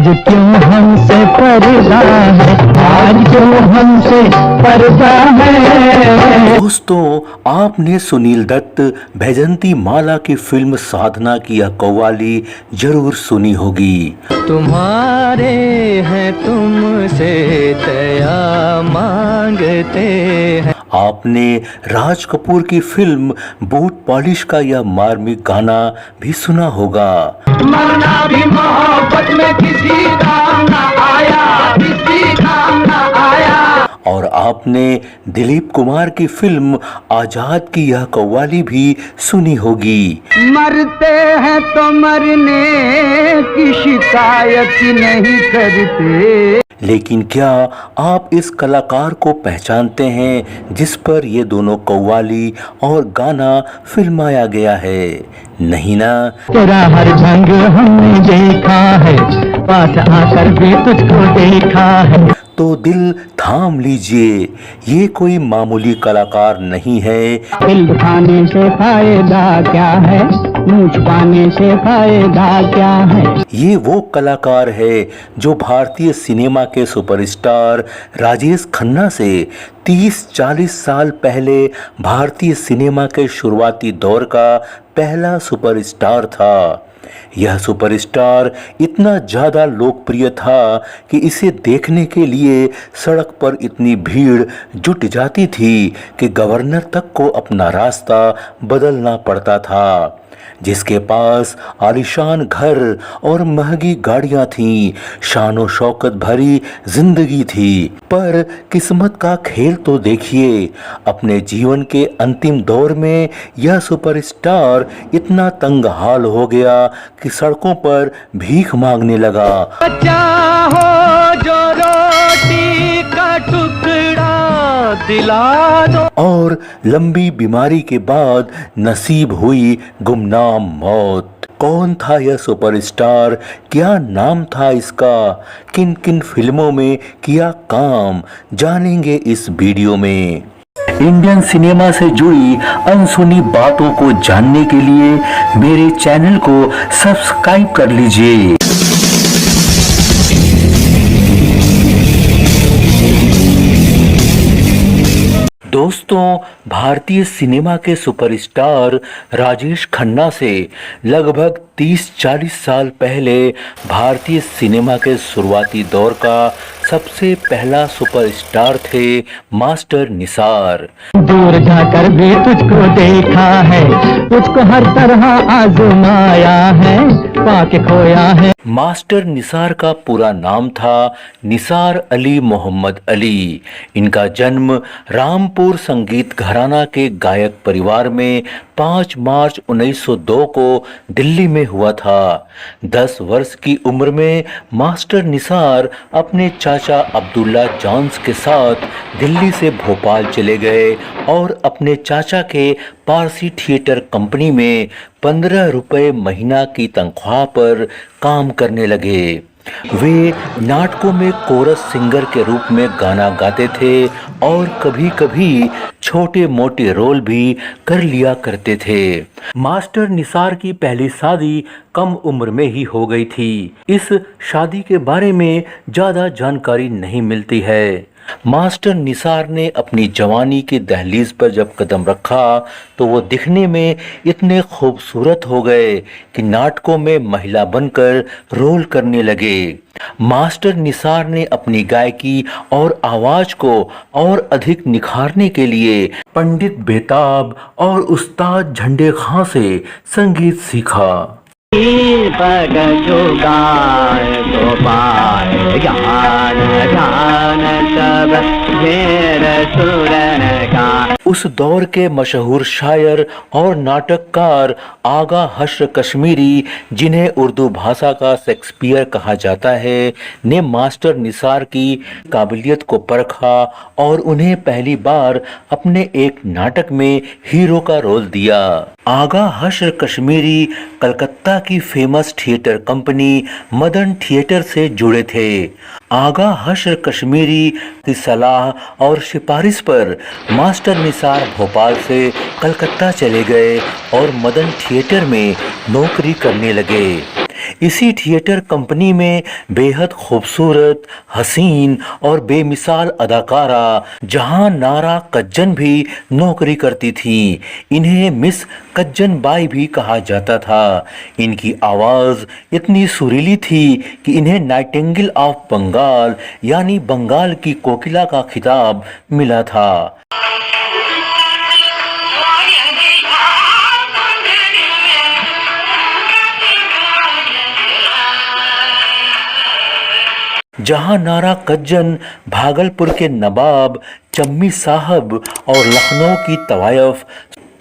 आज क्यों हमसे पर्दा है, आज क्यों हमसे पर्दा है। दोस्तों, आपने सुनील दत्त बैजंती माला की फिल्म साधना की यह कव्वाली जरूर सुनी होगी। तुम्हारे हैं तुमसे दया मांगते हैं। आपने राज कपूर की फिल्म बूट पॉलिश का यह मार्मिक गाना भी सुना होगा। मरना भी मोहब्बत में किसी काम ना आया, किसी काम ना आया। और आपने दिलीप कुमार की फिल्म आजाद की यह कव्वाली भी सुनी होगी। मरते हैं तो मरने की शिकायत नहीं करते। लेकिन क्या आप इस कलाकार को पहचानते हैं जिस पर ये दोनों कव्वाली और गाना फिल्माया गया है? नहीं ना? तेरा हर ढंग हमने देखा है, पास आकर भी तुझको देखा है। तो दिल थाम लीजिए, ये कोई मामूली कलाकार नहीं है। दिल दुखाने से फायदा क्या है, मुंह छुपाने से फायदा क्या है। ये वो कलाकार है जो भारतीय सिनेमा के सुपरस्टार राजेश खन्ना से 30-40 साल पहले भारतीय सिनेमा के शुरुआती दौर का पहला सुपरस्टार था। यह सुपरस्टार इतना ज़्यादा लोकप्रिय था कि इसे देखने के लिए सड़क पर इतनी भीड़ जुट जाती थी कि गवर्नर तक को अपना रास्ता बदलना पड़ता था। जिसके पास आलीशान घर और महंगी गाड़ियां थीं, शानो शौकत भरी जिंदगी थी, पर किस्मत का खेल तो देखिए, अपने जीवन के अंतिम दौर में यह सुपरस्टार इतना तंग हाल हो गया कि सड़कों पर भीख मांगने लगा। चाहो जो रोटी का टुकड़ा दिला दो। और लंबी बीमारी के बाद नसीब हुई गुमनाम मौत। कौन था यह सुपरस्टार? क्या नाम था इसका? किन किन फिल्मों में किया काम? जानेंगे इस वीडियो में। इंडियन सिनेमा से जुड़ी अनसुनी बातों को जानने के लिए मेरे चैनल को सब्सक्राइब कर लीजिए। दोस्तों, भारतीय सिनेमा के सुपरस्टार राजेश खन्ना से लगभग 30-40 साल पहले भारतीय सिनेमा के शुरुआती दौर का सबसे पहला सुपरस्टार थे मास्टर निसार। दूर जाकर भी तुझको देखा है, तुझको हर तरह आजमाया है, पाके खोया है। मास्टर निसार का पूरा नाम था निसार अली मोहम्मद अली। इनका जन्म रामपुर संगीत घराना के गायक परिवार में 5 मार्च 1902 को दिल्ली में हुआ था। 10 वर्ष की उम्र में मास्टर निसार अपने चाचा अब्दुल्ला जॉन्स के साथ दिल्ली से भोपाल चले गए और अपने चाचा के पारसी थिएटर कंपनी में 15 रुपए महीना की तनख्वाह पर काम करने लगे। वे नाटकों में कोरस सिंगर के रूप में गाना गाते थे और कभी कभी छोटे मोटे रोल भी कर लिया करते थे। मास्टर निसार की पहली शादी कम उम्र में ही हो गई थी। इस शादी के बारे में ज़्यादा जानकारी नहीं मिलती है। मास्टर निसार ने अपनी जवानी की दहलीज पर जब कदम रखा तो वो दिखने में इतने खूबसूरत हो गए कि नाटकों में महिला बनकर रोल करने लगे। मास्टर निसार ने अपनी गायकी और आवाज को और अधिक निखारने के लिए पंडित बेताब और उस्ताद झंडे खां से संगीत सीखा। उस दौर के मशहूर शायर और नाटककार आगा हश्र कश्मीरी, जिन्हें उर्दू भाषा का शेक्सपियर कहा जाता है, ने मास्टर निसार की काबिलियत को परखा और उन्हें पहली बार अपने एक नाटक में हीरो का रोल दिया। आगा हश्र कश्मीरी कलकत्ता की famous theatre company Madan theatre से जुड़े थे। आगा हश्र कश्मीरी की सलाह और सिफारिश पर मास्टर निसार भोपाल से कलकत्ता चले गए और मदन थिएटर में नौकरी करने लगे। इसी थिएटर कंपनी में बेहद खूबसूरत, हसीन और बेमिसाल अदाकारा जहां नारा कज्जन भी नौकरी करती थी। इन्हें मिस कज्जन बाई भी कहा जाता था। इनकी आवाज़ इतनी सुरीली थी कि इन्हें नाइटिंगेल ऑफ बंगाल यानी बंगाल की कोकिला का खिताब मिला था। जहां नारा कज्जन भागलपुर के नवाब चम्मी साहब और लखनऊ की तवायफ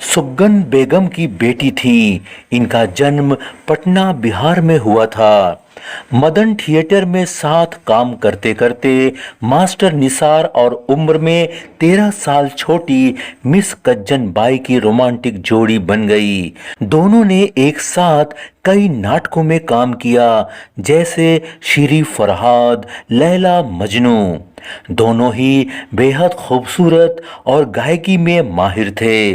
सुगन बेगम की बेटी थी। इनका जन्म पटना बिहार में हुआ था। मदन थिएटर में साथ काम करते करते मास्टर निसार और उम्र में 13 साल छोटी मिस कज्जन बाई की रोमांटिक जोड़ी बन गई। दोनों ने एक साथ कई नाटकों में काम किया, जैसे श्री फरहाद, लैला मजनू। दोनों ही बेहद खूबसूरत और गायकी में माहिर थे।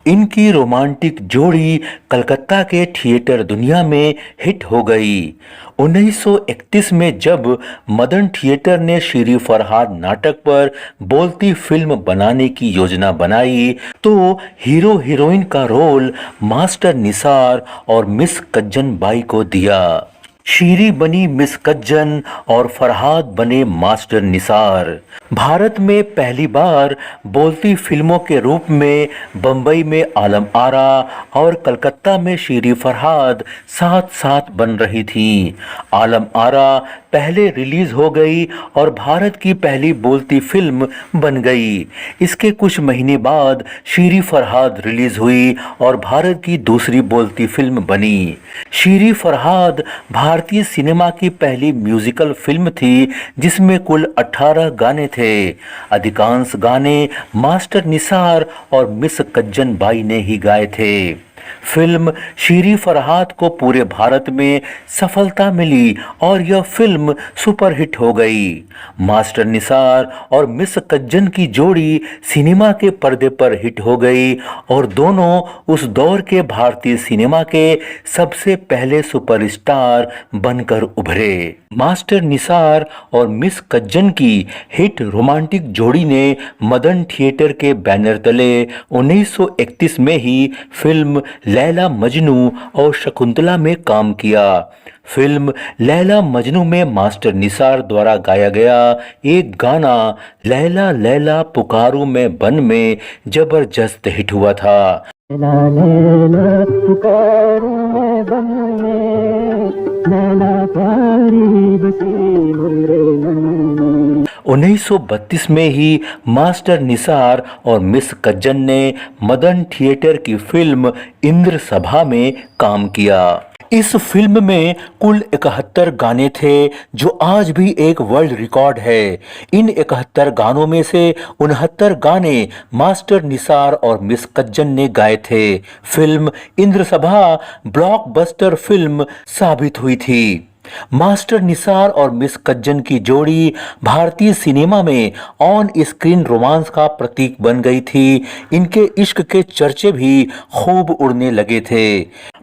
इनकी रोमांटिक जोड़ी कलकत्ता के थिएटर दुनिया में हिट हो गई। 1931 में जब मदन थिएटर ने श्री फरहाद नाटक पर बोलती फिल्म बनाने की योजना बनाई तो हीरो हीरोइन का रोल मास्टर निसार और मिस कज्जन बाई को दिया। शीरी बनी मिस कज्जन और फरहाद बने मास्टर निसार। भारत में पहली बार बोलती फिल्मों के रूप में बम्बई में आलम आरा और कलकत्ता में शीरी फरहाद साथ साथ बन रही थी। आलम आरा पहले रिलीज हो गई और भारत की पहली बोलती फिल्म बन गई। इसके कुछ महीने बाद शीरी फरहाद रिलीज हुई और भारत की दूसरी बोलती फिल्म बनी। शीरी फरहाद भारतीय सिनेमा की पहली म्यूजिकल फिल्म थी जिसमें कुल 18 गाने थे। अधिकांश गाने मास्टर निसार और मिस कज्जन बाई ने ही गाए थे। फिल्म शीरी फरहाद को पूरे भारत में सफलता मिली और यह फिल्म सुपरहिट हो गई। मास्टर निसार और मिस कज्जन की जोड़ी सिनेमा के पर्दे पर हिट हो गई और दोनों उस दौर के भारतीय सिनेमा के सबसे पहले सुपरस्टार बनकर उभरे। मास्टर निसार और मिस कज्जन की हिट रोमांटिक जोड़ी ने मदन थिएटर के बैनर तले 1931 में ही फिल्म लैला मजनू और शकुंतला में काम किया। फिल्म लैला मजनू में मास्टर निसार द्वारा गाया गया एक गाना लैला लैला पुकारू में बन में जबरदस्त हिट हुआ था। लैला लैला पुकारू मैं बन में, लैला प्यारी बसी मेरे मन में। 1932 में ही मास्टर निसार और मिस कज्जन ने मदन थिएटर की फिल्म इंद्र सभा में काम किया। इस फिल्म में कुल 71 गाने थे जो आज भी एक वर्ल्ड रिकॉर्ड है। इन 71 गानों में से 69 गाने मास्टर निसार और मिस कज्जन ने गाए थे। फिल्म इंद्र सभा ब्लॉकबस्टर फिल्म साबित हुई थी। मास्टर निसार और मिस कज्जन की जोड़ी भारतीय सिनेमा में ऑन स्क्रीन रोमांस का प्रतीक बन गई थी। इनके इश्क के चर्चे भी खूब उड़ने लगे थे।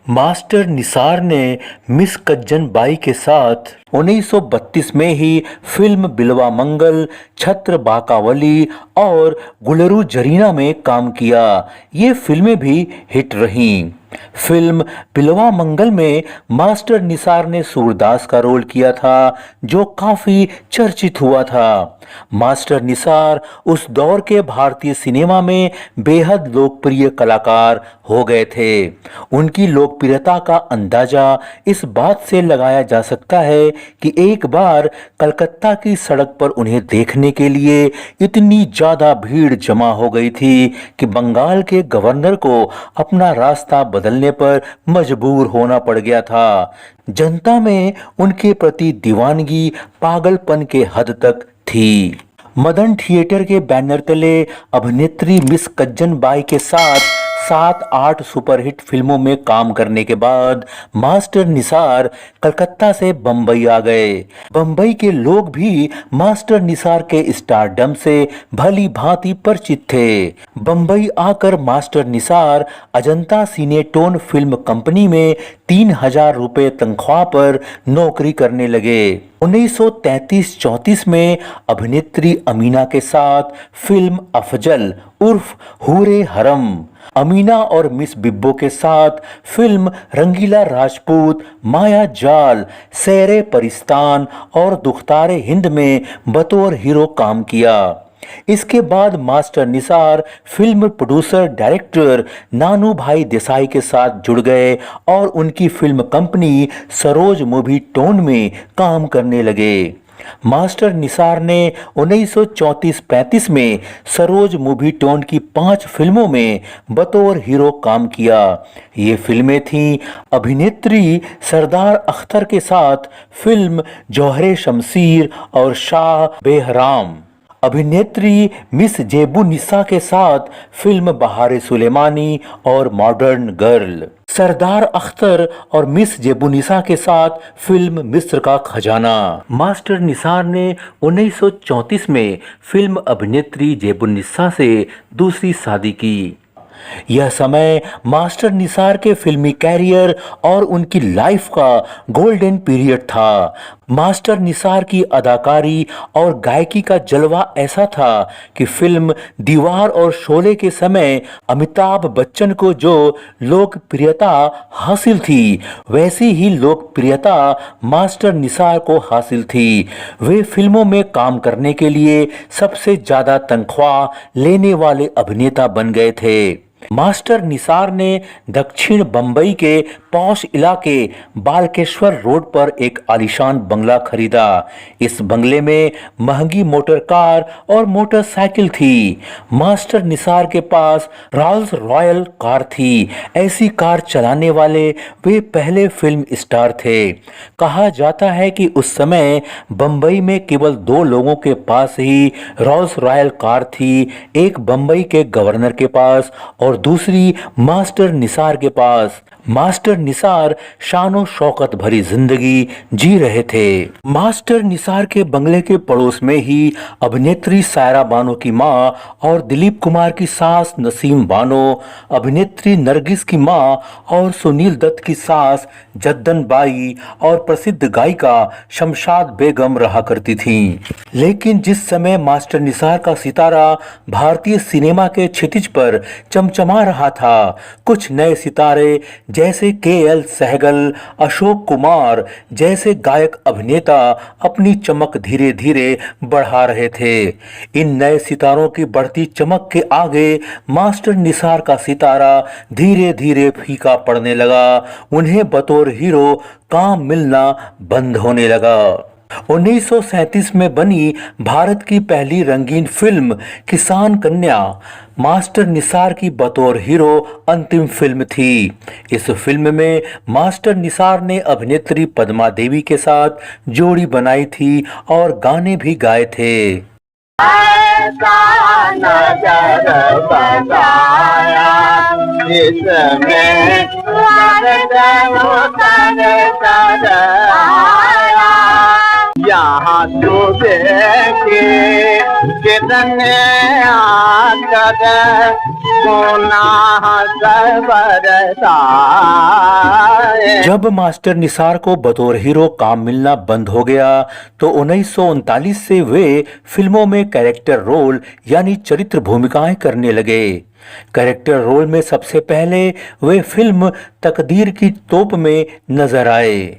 मास्टर निसार ने मिस कज्जन बाई के साथ 1932 में ही फिल्म बिलवा मंगल, छत्र बाकावली और गुलरू जरीना में काम किया। ये फिल्में भी हिट रहीं। फिल्म बिलवा मंगल में मास्टर निसार ने सूरदास का रोल किया था जो काफी चर्चित हुआ था। मास्टर निसार उस दौर के भारतीय सिनेमा में बेहद लोकप्रिय कलाकार हो गए थे। उनकी लोकप्रियता का अंदाजा इस बात से लगाया जा सकता है कि एक बार कलकत्ता की सड़क पर उन्हें देखने के लिए इतनी ज्यादा भीड़ जमा हो गई थी कि बंगाल के गवर्नर को अपना रास्ता बदलने पर मजबूर होना पड़ गया था। जनता में उनके प्रति दीवानगी पागलपन के हद तक थी। मदन थिएटर के बैनर तले अभिनेत्री मिस कज्जन बाई के साथ 7-8 सुपरहिट फिल्मों में काम करने के बाद मास्टर निसार कलकत्ता से बम्बई आ गए। बम्बई के लोग भी मास्टर निसार के स्टारडम से भली भांति परिचित थे। बम्बई आकर master Nisar Ajanta सिनेटोन film company में 3000 रुपए तनख्वाह पर नौकरी करने लगे। 1933-34 में अभिनेत्री अमीना के साथ फिल्म अफजल उर्फ हूरे हरम, अमीना और मिस बिब्बो के साथ फिल्म रंगीला राजपूत, माया जाल, सैरे परिस्तान और दुख्तारे हिंद में बतौर हीरो काम किया। इसके बाद master Nisar film producer director Nanu Bhai Desai के साथ जुड़ गए और उनकी film company Saroj movietone में काम करने लगे। मास्टर निसार ने 1934-35 में सरोज मूवी टोन की 5 फिल्मों में बतौर हीरो काम किया। ये फिल्में थीं अभिनेत्री सरदार अख्तर के साथ फिल्म जौहरे शमशीर और शाह बेहराम, अभिनेत्री मिस जेबू निसा के साथ फिल्म बहारे सुलेमानी और मॉडर्न गर्ल, सरदार अख्तर और मिस जेबुनिसा के साथ फिल्म मिस्र का खजाना। मास्टर निसार ने 1934 में फिल्म अभिनेत्री जेबुनिसा से दूसरी शादी की। यह समय मास्टर निसार के फिल्मी कैरियर और उनकी लाइफ का गोल्डन पीरियड था। मास्टर निसार की अदाकारी और गायकी का जलवा ऐसा था कि फिल्म दीवार और शोले के समय अमिताभ बच्चन को जो लोकप्रियता हासिल थी, वैसी ही लोकप्रियता मास्टर निसार को हासिल थी। वे फिल्मों में काम करने के लिए सबसे ज्यादा तनख्वाह लेने वाले अभिनेता बन गए थे। मास्टर निसार ने दक्षिण बंबई के पॉश इलाके बालकेश्वर रोड पर एक आलीशान बंगला खरीदा। इस बंगले में महंगी मोटर कार और मोटरसाइकिल थी। मास्टर निसार के पास रॉल्स रॉयल कार थी। ऐसी कार चलाने वाले वे पहले फिल्म स्टार थे। कहा जाता है कि उस समय बंबई में केवल 2 लोगों के पास ही रॉल्स रॉयल कार थी, एक बंबई के गवर्नर के पास और दूसरी मास्टर निसार के पास। मास्टर निसार शानो शौकत भरी जिंदगी जी रहे थे। मास्टर निसार के बंगले के पड़ोस में ही अभिनेत्री सायरा बानो की मां और दिलीप कुमार की सास नसीम बानो, अभिनेत्री नरगिस की मां और सुनील दत्त की सास जद्दन बाई और प्रसिद्ध गायिका शमशाद बेगम रहा करती थीं। लेकिन जिस समय मास्टर निसार का सितारा भारतीय सिनेमा के क्षितिज पर चमचमा रहा था, कुछ नए सितारे जैसे के.एल. सहगल, अशोक कुमार जैसे गायक अभिनेता अपनी चमक धीरे धीरे बढ़ा रहे थे। इन नए सितारों की बढ़ती चमक के आगे मास्टर निसार का सितारा धीरे धीरे फीका पड़ने लगा। उन्हें बतौर हीरो काम मिलना बंद होने लगा। 1937 में बनी भारत की पहली रंगीन फिल्म किसान कन्या मास्टर निसार की बतौर हीरो अंतिम फिल्म थी। इस फिल्म में मास्टर निसार ने अभिनेत्री पद्मा देवी के साथ जोड़ी बनाई थी और गाने भी गाए थे। ऐसा नजर बताया जिसमें यहाँ तो देखे कितने आकर जब मास्टर निसार को बतौर हीरो काम मिलना बंद हो गया तो 1939 से वे फिल्मों में कैरेक्टर रोल यानी चरित्र भूमिकाएं करने लगे। कैरेक्टर रोल में सबसे पहले वे फिल्म तकदीर की तोप में नजर आए।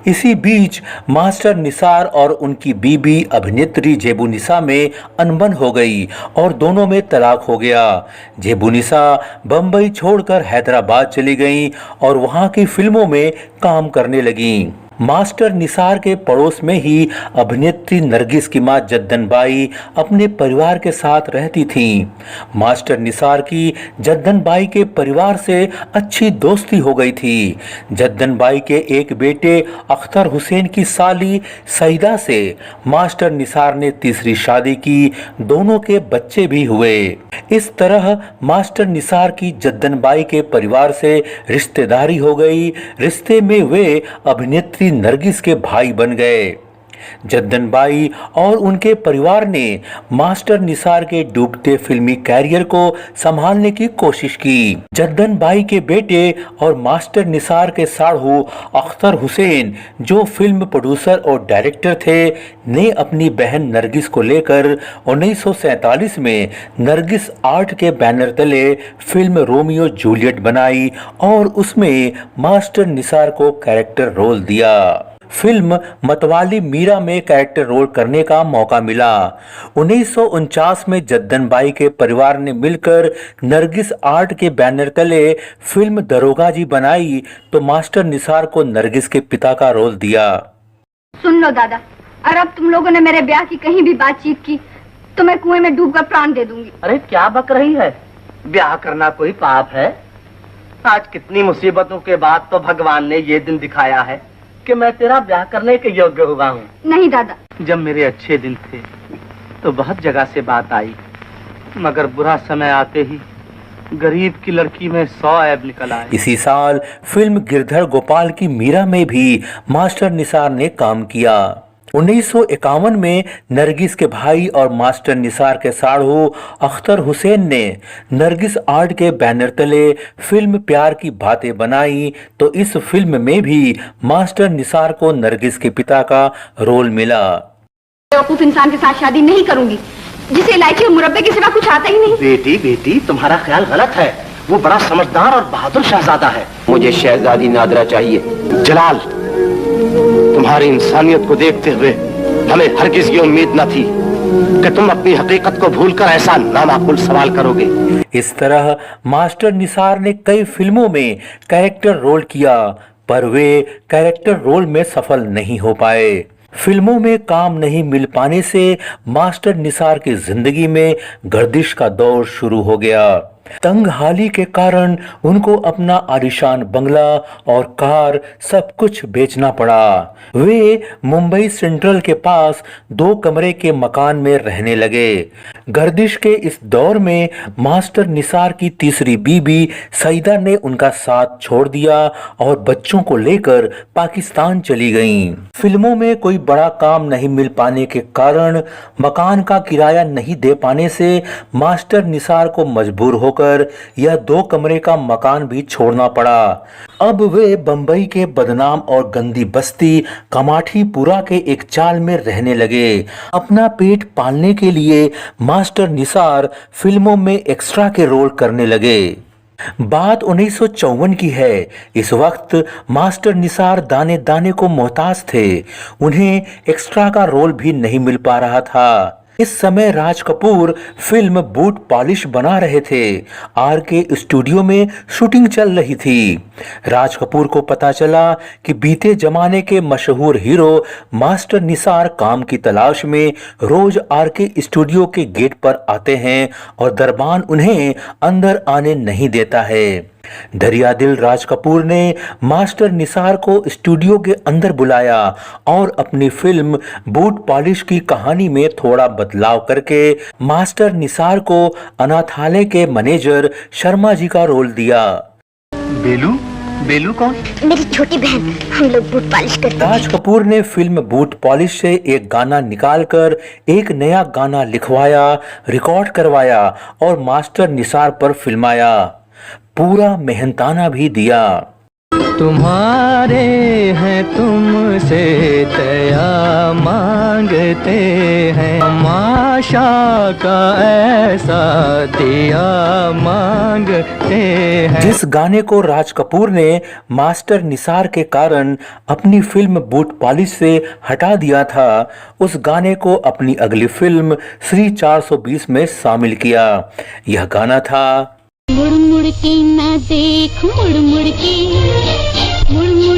इसी बीच मास्टर निसार और उनकी बीबी अभिनेत्री जेबुनिसा में अनबन हो गई और दोनों में तलाक हो गया। जेबुनिसा बंबई छोड़कर हैदराबाद चली गईं और वहां की फिल्मों में काम करने लगीं। मास्टर निसार के पड़ोस में ही अभिनेत्री नरगिस की मां जद्दन बाई अपने परिवार के साथ रहती थीं। मास्टर निसार की जद्दन बाई के परिवार से अच्छी दोस्ती हो गई थी। जद्दन बाई के एक बेटे अख्तर हुसैन की साली सईदा से मास्टर निसार ने तीसरी शादी की। दोनों के बच्चे भी हुए। इस तरह मास्टर निसार की जद्दन बाई के परिवार से रिश्तेदारी हो गई। रिश्ते में वे अभिनेत्री नरगिस के भाई बन गए। जद्दन बाई और उनके परिवार ने मास्टर निसार के डूबते फिल्मी कैरियर को संभालने की कोशिश की। जद्दन बाई के बेटे और मास्टर निसार के साढ़ू अख्तर हुसैन, जो फिल्म प्रोड्यूसर और डायरेक्टर थे, ने अपनी बहन नरगिस को लेकर 1947 में नरगिस आर्ट के बैनर तले फिल्म रोमियो जूलियट बनाई और उसमें मास्टर निसार को कैरेक्टर रोल दिया। फिल्म मतवाली मीरा में कैरेक्टर रोल करने का मौका मिला। 1949 में जद्दन बाई के परिवार ने मिलकर नरगिस आर्ट के बैनर तले फिल्म दरोगा जी बनाई तो मास्टर निसार को नरगिस के पिता का रोल दिया। सुन लो दादा, और अब तुम लोगों ने मेरे ब्याह की कहीं भी बातचीत की तो मैं कुएं में डूबकर प्राण दे दूंगी। अरे क्या बक रही है? ब्याह करना कोई पाप है? आज कितनी मुसीबतों के बाद तो भगवान ने ये दिन दिखाया है कि मैं तेरा ब्याह करने के योग्य हुआ हूँ। नहीं दादा, जब मेरे अच्छे दिन थे तो बहुत जगह से बात आई, मगर बुरा समय आते ही गरीब की लड़की में 100 ऐब निकल आए। इसी साल फिल्म गिरधर गोपाल की मीरा में भी मास्टर निसार ने काम किया। 1951 में नरगिस के भाई और मास्टर निसार के साढ़ू अख्तर हुसैन ने नरगिस आर्ट के बैनर तले फिल्म प्यार की बातें बनाई तो इस फिल्म में भी मास्टर निसार को नरगिस के पिता का रोल मिला। बेवकूफ इंसान के साथ शादी नहीं करूंगी जिसे इलायची और मुरब्बे के सिवा कुछ आता ही नहीं। बेटी तुम्हारा ख्याल गलत है। वो बड़ा समझदार और बहादुर शहजादा है। मुझे शहजादी नादरा चाहिए। जलाल, तुम्हारी इंसानियत को देखते हुए हमें हरगिज ये उम्मीद न थी कि तुम अपनी हकीकत को भूलकर ऐसा नामाकुल सवाल करोगे। इस तरह मास्टर निसार ने कई फिल्मों में कैरेक्टर रोल किया, पर वे कैरेक्टर रोल में सफल नहीं हो पाए। फिल्मों में काम नहीं मिल पाने से मास्टर निसार की जिंदगी में गर्दिश का दौर शुरू हो गया। तंग हाली के कारण उनको अपना आलीशान बंगला और कार सब कुछ बेचना पड़ा। वे मुंबई सेंट्रल के पास 2 कमरे के मकान में रहने लगे। गर्दिश के इस दौर में मास्टर निसार की तीसरी बीबी सईदा ने उनका साथ छोड़ दिया और बच्चों को लेकर पाकिस्तान चली गईं। फिल्मों में कोई बड़ा काम नहीं मिल पाने के कारण मकान का किराया नहीं दे पाने से मास्टर निसार को मजबूर होकर यह 2 कमरे का मकान भी छोड़ना पड़ा। अब वे बंबई के बदनाम और गंदी बस्ती कमाठीपुरा के एक चाल में रहने लगे। अपना पेट पालने के लिए मास्टर निसार फिल्मों में एक्स्ट्रा के रोल करने लगे। बात 1954 की है। इस वक्त मास्टर निसार दाने दाने को मोहताज थे। उन्हें एक्स्ट्रा का रोल भी नहीं मिल पा रहा था। इस समय Raj Kapoor film boot polish बना रहे थे। आर के स्टूडियो में शूटिंग चल रही थी। राज कपूर को पता चला कि बीते जमाने के मशहूर हीरो मास्टर निसार काम की तलाश में रोज आर के स्टूडियो के गेट पर आते हैं और दरबान उन्हें अंदर आने नहीं देता है। दरियादिल राज कपूर ने मास्टर निसार को स्टूडियो के अंदर बुलाया और अपनी फिल्म बूट पॉलिश की कहानी में थोड़ा बदलाव करके मास्टर निसार को अनाथालय के मैनेजर शर्मा जी का रोल दिया। बेलू कौन? मेरी छोटी बहन। हम लोग बूट पॉलिश करते हैं। राज कपूर ने फिल्म बूट पॉलिश से एक गाना निकालकर एक नया गाना लिखवाया, रिकॉर्ड करवाया और मास्टर निसार पर फिल्माया। पूरा मेहनताना भी दिया। तुम्हारे हैं तुमसे दया मांगते हैं, तमाशा का ऐसा दिया मांगते हैं। जिस गाने को राज कपूर ने मास्टर निसार के कारण अपनी फिल्म बूट पॉलिश से हटा दिया था, उस गाने को अपनी अगली फिल्म श्री 420 में शामिल किया। यह गाना था मुड़ मुड़ के ना देख, मुड़ मुड़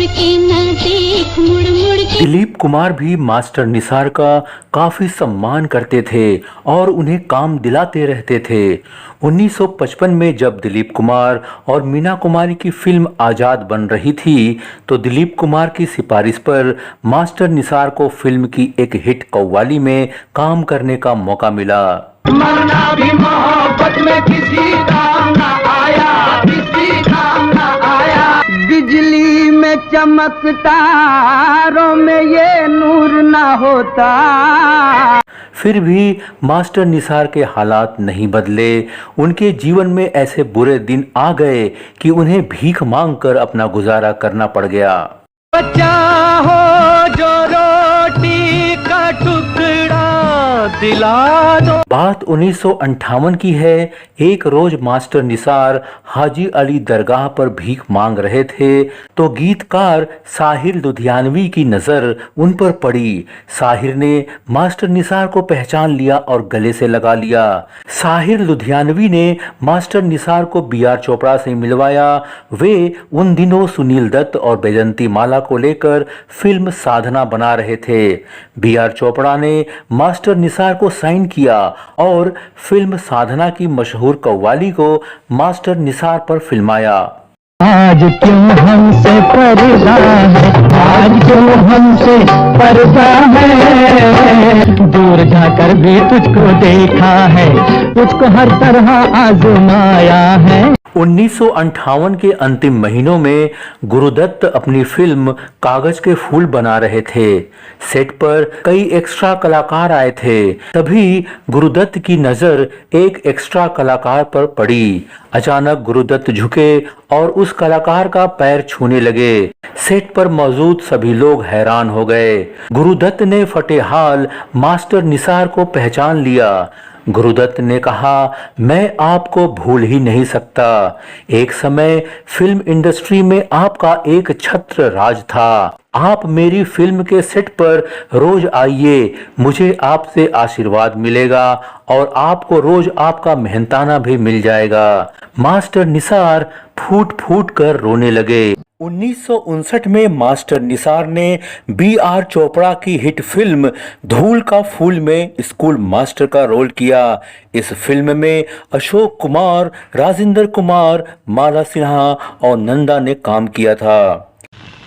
के ना देख। देख मुड़ मुड़ के। दिलीप कुमार भी मास्टर निसार का काफी सम्मान करते थे और उन्हें काम दिलाते रहते थे। 1955 में जब दिलीप कुमार और मीना कुमारी की फिल्म आजाद बन रही थी तो दिलीप कुमार की सिफारिश पर मास्टर निसार को फिल्म की एक हिट कव्वाली में काम करने का मौका मिला। मरना भी मोहब्बत में किसी काम ना आया, किसी काम ना आया। बिजली में चमकता तारों में ये नूर ना होता। फिर भी मास्टर निसार के हालात नहीं बदले। उनके जीवन में ऐसे बुरे दिन आ गए कि उन्हें भीख मांगकर अपना गुजारा करना पड़ गया। बच्चा हो जो रोटी का टुकड़ा दिला दो। बात 1958 की है। एक रोज मास्टर निसार हाजी अली दरगाह पर भीख मांग रहे थे तो गीतकार साहिर लुधियानवी की नजर उन पर पड़ी। साहिर ने मास्टर निसार को पहचान लिया और गले से लगा लिया। साहिर लुधियानवी ने मास्टर निसार को बीआर चोपड़ा से मिलवाया। वे उन दिनों सुनील दत्त और बैजंती माला को लेकर फिल्म साधना बना रहे थे। बीआर चोपड़ा ने मास्टर निसार को साइन किया और फिल्म साधना की मशहूर कव्वाली को मास्टर निसार पर फिल्माया। आज क्यों हमसे पर्दा है, आज क्यों हमसे पर्दा है, दूर जाकर भी तुझको देखा है, तुझको हर तरह आजमाया है। 1958 के अंतिम महीनों में गुरुदत्त अपनी फिल्म कागज के फूल बना रहे थे। सेट पर कई एक्स्ट्रा कलाकार आए थे। तभी गुरुदत्त की नजर एक एक्स्ट्रा कलाकार पर पड़ी। अचानक गुरुदत्त झुके और उस कलाकार का पैर छूने लगे। सेट पर मौजूद सभी लोग हैरान हो गए। गुरुदत्त ने फटेहाल मास्टर निसार को पहचान लिया। गुरुदत्त ने कहा, मैं आपको भूल ही नहीं सकता। एक समय फिल्म इंडस्ट्री में आपका एक छत्र राज था। आप मेरी फिल्म के सेट पर रोज आइए, मुझे आपसे आशीर्वाद मिलेगा और आपको रोज आपका मेहनताना भी मिल जाएगा। मास्टर निसार फूट फूट कर रोने लगे। 1959 में मास्टर निसार ने बीआर चोपड़ा की हिट फिल्म धूल का फूल में स्कूल मास्टर का रोल किया। इस फिल्म में अशोक कुमार, राजेंद्र कुमार, माला सिन्हा और नंदा ने काम किया था।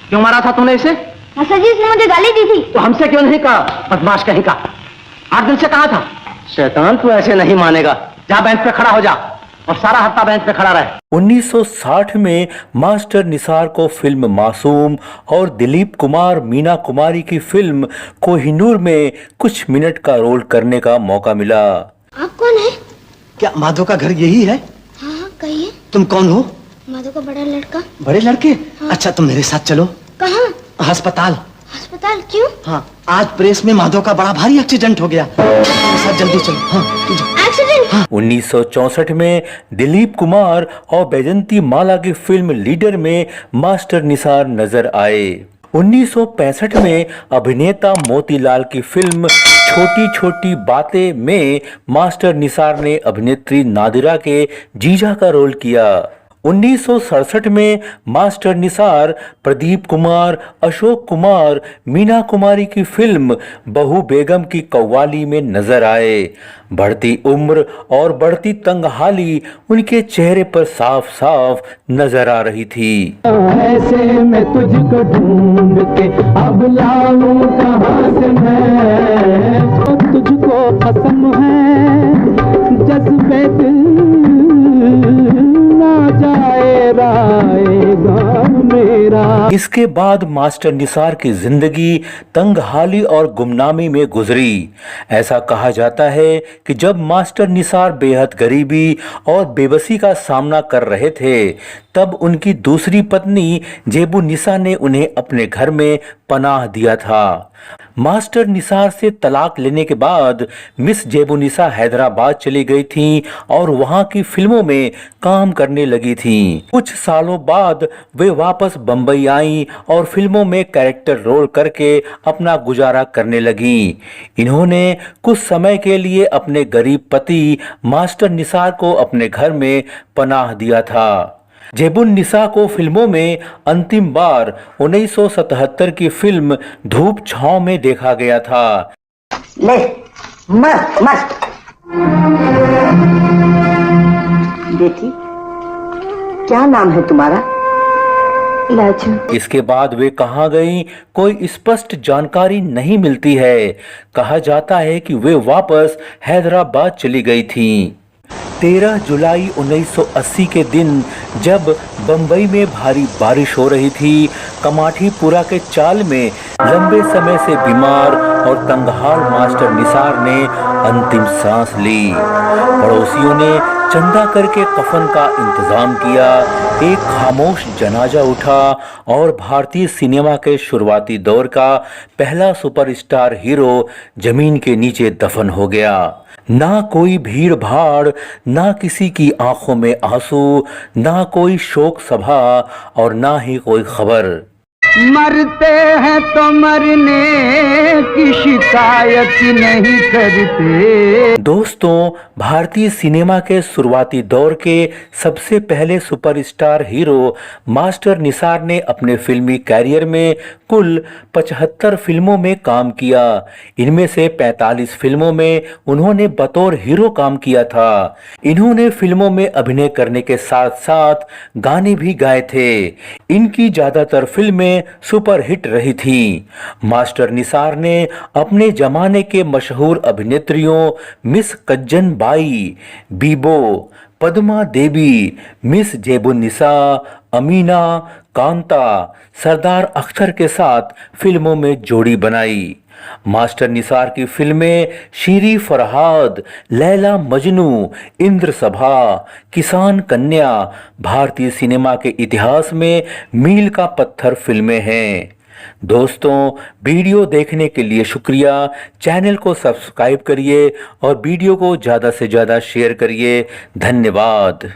क्यों मारा था तूने इसे? मास्टर जी इसने मुझे गाली दी थी। तो हमसे क्यों नहीं कहा? बदमाश कहीं का। 8 दिन से कहा था। शैतान, तू ऐसे नहीं मानेगा। जा बेंच पे खड़ा हो जा और सारा हफ्ता बेंच पे खड़ा रहे। 1960 में मास्टर निसार को फिल्म मासूम और दिलीप कुमार मीना कुमारी की फिल्म कोहिनूर में कुछ मिनट का रोल करने का मौका मिला। आप कौन है? क्या माधव का घर यही है? हाँ हाँ कहिए। तुम कौन हो? माधव का बड़ा लड़का। बड़े लड़के? हाँ। अच्छा तुम मेरे साथ चलो। कहाँ? अस्पताल। अस्पताल क्यों? हाँ, आज प्रेस में माधव का बड़ा भारी एक्सीडेंट हो गया। मेरे साथ जल्दी चलो। हाँ, तू जा। एक्सीडेंट? हाँ। 1964 में दिलीप कुमार और बैजंती माला की फिल्म लीडर में मास्टर निसार नजर आए। 1965 में अभिनेता मोतीलाल की फिल्म छोटी छोटी बातें में मास्टर निसार ने अभिनेत्री नादिरा के जीजा का रोल किया। 1967 में मास्टर निसार प्रदीप कुमार, अशोक कुमार, मीना कुमारी की फिल्म बहू बेगम की कव्वाली में नजर आए। बढ़ती उम्र और बढ़ती तंगहाली उनके चेहरे पर साफ साफ नजर आ रही थी। ऐसे में तुझको ढूंढ के अब लाऊं कहां से मैं, तो तुझको कसम है जज्बे दिल ना जाए राएगा मेरा। इसके बाद मास्टर निसार की जिंदगी तंगहाली और गुमनामी में गुजरी। ऐसा कहा जाता है कि जब मास्टर निसार बेहद गरीबी और बेबसी का सामना कर रहे थे तब उनकी दूसरी पत्नी जेबू निसा ने उन्हें अपने घर में पनाह दिया था। मास्टर निसार से तलाक लेने के बाद मिस जेबू निसा हैदराबाद चली गई थीं और वहां की फिल्मों में काम करने लगी थीं। कुछ सालों बाद वे वापस बंबई आईं और फिल्मों में कैरेक्टर रोल करके अपना गुजारा करने लगीं। इन्होंने कुछ समय के लिए अपने गरीब पति मास्टर निसार को अपने घर में पनाह दिया था। जेबुन्निसा को फिल्मों में अंतिम बार 1977 की फिल्म धूप छांव में देखा गया था। ले मस्त मस्त बेटी, क्या नाम है तुम्हारा? लाजू। इसके बाद वे कहाँ गईं, कोई स्पष्ट जानकारी नहीं मिलती है। कहा जाता है कि वे वापस हैदराबाद चली गई थीं। 13 जुलाई 1980 के दिन जब बंबई में भारी बारिश हो रही थी, कमाठीपुरा के चाल में लंबे समय से बीमार और तंगहाल मास्टर निसार ने अंतिम सांस ली। पड़ोसियों ने चंदा करके कफन का इंतजाम किया। एक खामोश जनाजा उठा और भारतीय सिनेमा के शुरुआती दौर का पहला सुपरस्टार हीरो जमीन के नीचे दफन हो गया। ना कोई भीड़ भाड़, ना किसी की आंखों में आंसू, ना कोई शोक सभा और ना ही कोई खबर। मरते हैं तो मरने की शिकायत नहीं करते। दोस्तों, भारतीय सिनेमा के शुरुआती दौर के सबसे पहले सुपरस्टार हीरो मास्टर निसार ने अपने फिल्मी कैरियर में कुल 75 फिल्मों में काम किया। इनमें से 45 फिल्मों में उन्होंने बतौर हीरो काम किया था। इन्होंने फिल्मों में अभिनय करने के साथ साथ गाने भी गाए थे। इनकी ज्यादातर फिल्में सुपर हिट रही थी। मास्टर निसार ने अपने जमाने के मशहूर अभिनेत्रियों मिस कज्जन बाई, बीबो, पद्मा देवी, मिस जेबुन्निसा, अमीना, कांता, सरदार अख्तर के साथ फिल्मों में जोड़ी बनाई। मास्टर निसार की फिल्में शीरी फरहाद, लैला मजनू, इंद्र सभा, किसान कन्या भारतीय सिनेमा के इतिहास में मील का पत्थर फिल्में हैं। दोस्तों, वीडियो देखने के लिए शुक्रिया। चैनल को सब्सक्राइब करिए और वीडियो को ज़्यादा से ज़्यादा शेयर करिए। धन्यवाद।